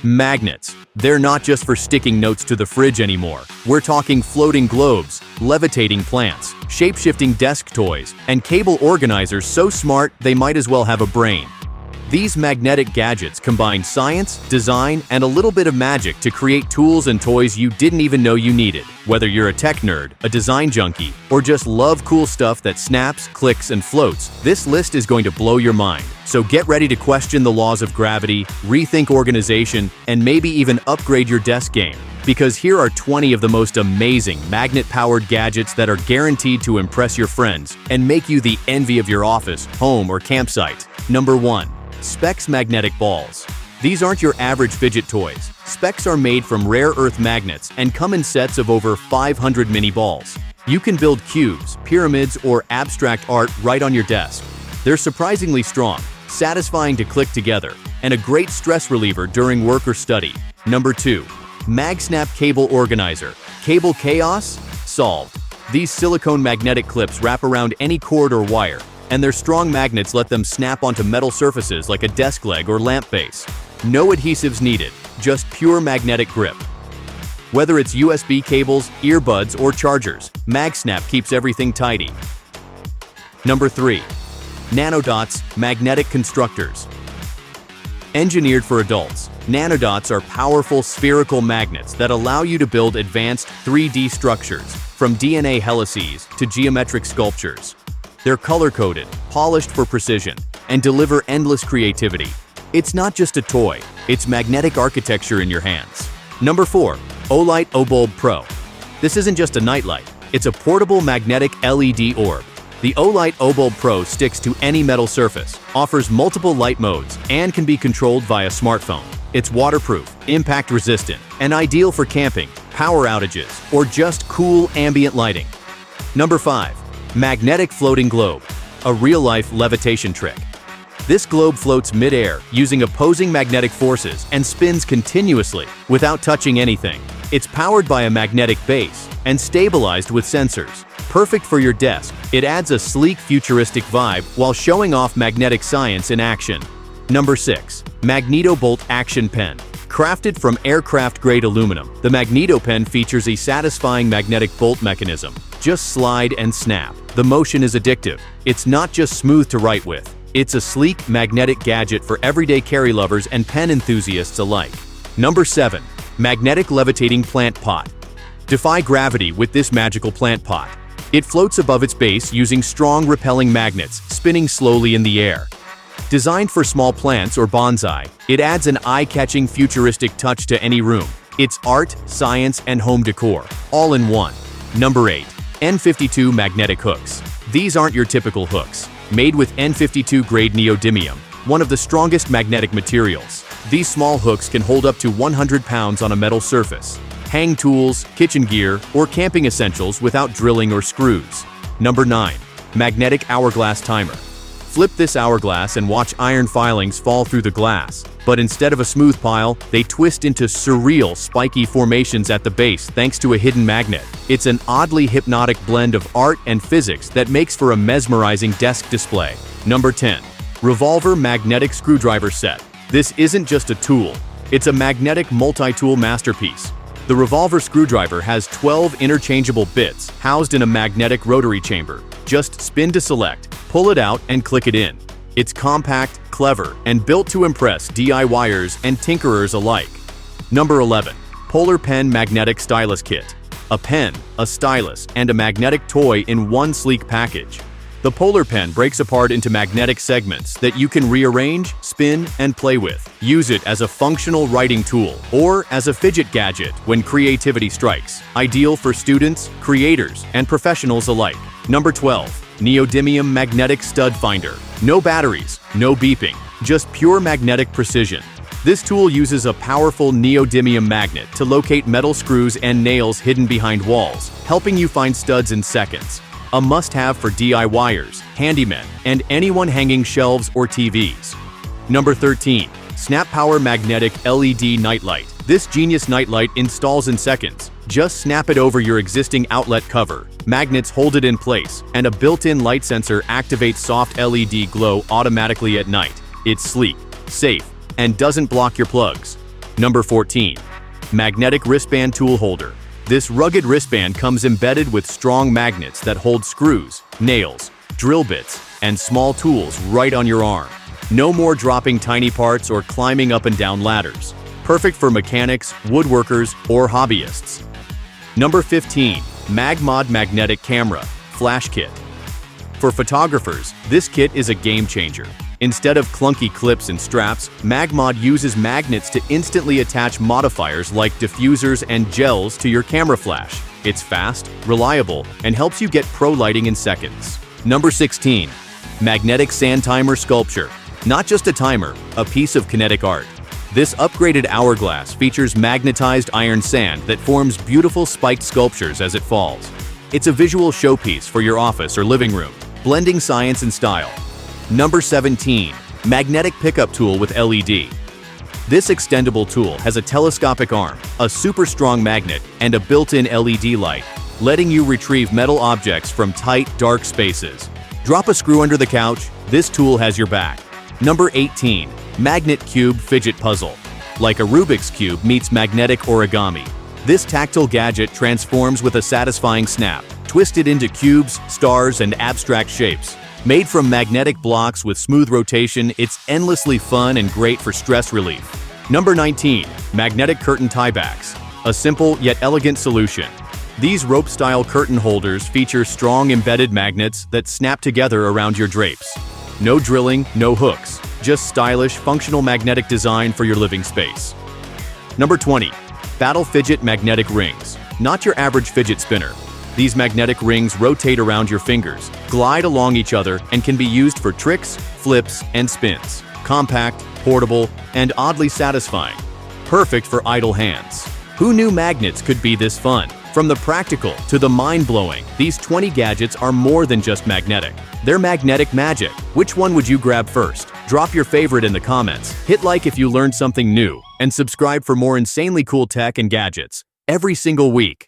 Magnets. They're not just for sticking notes to the fridge anymore. We're talking floating globes, levitating plants, shape-shifting desk toys, and cable organizers so smart they might as well have a brain. These magnetic gadgets combine science, design, and a little bit of magic to create tools and toys you didn't even know you needed. Whether you're a tech nerd, a design junkie, or just love cool stuff that snaps, clicks, and floats, this list is going to blow your mind. So get ready to question the laws of gravity, rethink organization, and maybe even upgrade your desk game. Because here are 20 of the most amazing magnet-powered gadgets that are guaranteed to impress your friends and make you the envy of your office, home, or campsite. Number 1. SPECS magnetic balls. These aren't your average fidget toys. SPECS are made from rare earth magnets and come in sets of over 500 mini balls. You can build cubes, pyramids, or abstract art right on your desk. They're surprisingly strong, satisfying to click together, and a great stress reliever during work or study. Number 2. MAGSNAP cable organizer. Cable chaos? Solved. These silicone magnetic clips wrap around any cord or wire, and their strong magnets let them snap onto metal surfaces like a desk leg or lamp base. No adhesives needed, just pure magnetic grip. Whether it's USB cables, earbuds, or chargers, MAGSNAP keeps everything tidy. Number 3. NANODOTS magnetic constructors. Engineered for adults, NANODOTS are powerful spherical magnets that allow you to build advanced 3D structures, from DNA helices to geometric sculptures. They're color-coded, polished for precision, and deliver endless creativity. It's not just a toy, it's magnetic architecture in your hands. Number 4. OLIGHT OBULB Pro. This isn't just a nightlight, it's a portable magnetic LED orb. The OLIGHT OBULB Pro sticks to any metal surface, offers multiple light modes, and can be controlled via smartphone. It's waterproof, impact-resistant, and ideal for camping, power outages, or just cool ambient lighting. Number 5. Magnetic floating globe, a real-life levitation trick. This globe floats mid-air using opposing magnetic forces and spins continuously without touching anything. It's powered by a magnetic base and stabilized with sensors. Perfect for your desk, it adds a sleek, futuristic vibe while showing off magnetic science in action. Number 6. MAGNETO Bolt Action Pen. Crafted from aircraft-grade aluminum, the MAGNETO pen features a satisfying magnetic bolt mechanism. Just slide and snap. The motion is addictive. It's not just smooth to write with. It's a sleek, magnetic gadget for everyday carry lovers and pen enthusiasts alike. Number 7. Magnetic Levitating Plant Pot. Defy gravity with this magical plant pot. It floats above its base using strong repelling magnets, spinning slowly in the air. Designed for small plants or bonsai, it adds an eye-catching futuristic touch to any room. It's art, science, and home decor, all in one. Number 8. N52 magnetic hooks. These aren't your typical hooks. Made with N52 grade neodymium, one of the strongest magnetic materials. These small hooks can hold up to 100 pounds on a metal surface. Hang tools, kitchen gear, or camping essentials without drilling or screws. Number 9. Magnetic hourglass timer. Flip this hourglass and watch iron filings fall through the glass. But instead of a smooth pile, they twist into surreal, spiky formations at the base thanks to a hidden magnet. It's an oddly hypnotic blend of art and physics that makes for a mesmerizing desk display. Number 10. REVOLVER Magnetic Screwdriver Set. This isn't just a tool, it's a magnetic multi-tool masterpiece. The REVOLVER screwdriver has 12 interchangeable bits housed in a magnetic rotary chamber. Just spin to select, pull it out, and click it in. It's compact, clever, and built to impress DIYers and tinkerers alike. Number 11. Polar Pen Magnetic Stylus Kit. A pen, a stylus, and a magnetic toy in one sleek package. The Polar Pen breaks apart into magnetic segments that you can rearrange, spin, and play with. Use it as a functional writing tool or as a fidget gadget when creativity strikes. Ideal for students, creators, and professionals alike. Number 12. NEODYMIUM Magnetic Stud Finder. No batteries, no beeping, just pure magnetic precision. This tool uses a powerful neodymium magnet to locate metal screws and nails hidden behind walls, helping you find studs in seconds. A must-have for DIYers, handymen, and anyone hanging shelves or TVs. Number 13. SNAPPOWER Magnetic LED Nightlight. This genius nightlight installs in seconds. Just snap it over your existing outlet cover. Magnets hold it in place, and a built-in light sensor activates soft LED glow automatically at night. It's sleek, safe, and doesn't block your plugs. Number 14. Magnetic Wristband Tool Holder. This rugged wristband comes embedded with strong magnets that hold screws, nails, drill bits, and small tools right on your arm. No more dropping tiny parts or climbing up and down ladders. Perfect for mechanics, woodworkers, or hobbyists. Number 15. MAGMOD Magnetic Camera Flash Kit. For photographers, this kit is a game changer. Instead of clunky clips and straps, MAGMOD uses magnets to instantly attach modifiers like diffusers and gels to your camera flash. It's fast, reliable, and helps you get pro lighting in seconds. Number 16. Magnetic Sand Timer Sculpture. Not just a timer, a piece of kinetic art. This upgraded hourglass features magnetized iron sand that forms beautiful spiked sculptures as it falls. It's a visual showpiece for your office or living room, blending science and style. Number 17. Magnetic Pickup Tool with LED. This extendable tool has a telescopic arm, a super strong magnet, and a built-in LED light, letting you retrieve metal objects from tight, dark spaces. Drop a screw under the couch, this tool has your back. Number 18. MAGNETUCBE Fidget Puzzle. Like a Rubik's Cube meets magnetic origami. This tactile gadget transforms with a satisfying snap, twisted into cubes, stars, and abstract shapes. Made from magnetic blocks with smooth rotation, it's endlessly fun and great for stress relief. Number 19. Magnetic Curtain Tiebacks. A simple yet elegant solution. These rope-style curtain holders feature strong embedded magnets that snap together around your drapes. No drilling, no hooks. Just stylish, functional magnetic design for your living space. Number 20. Battle Fidget Magnetic Rings. Not your average fidget spinner. These magnetic rings rotate around your fingers, glide along each other, and can be used for tricks, flips, and spins. Compact, portable, and oddly satisfying. Perfect for idle hands. Who knew magnets could be this fun? From the practical to the mind-blowing, these 20 gadgets are more than just magnetic. They're magnetic magic. Which one would you grab first? Drop your favorite in the comments, hit like if you learned something new, and subscribe for more insanely cool tech and gadgets every single week.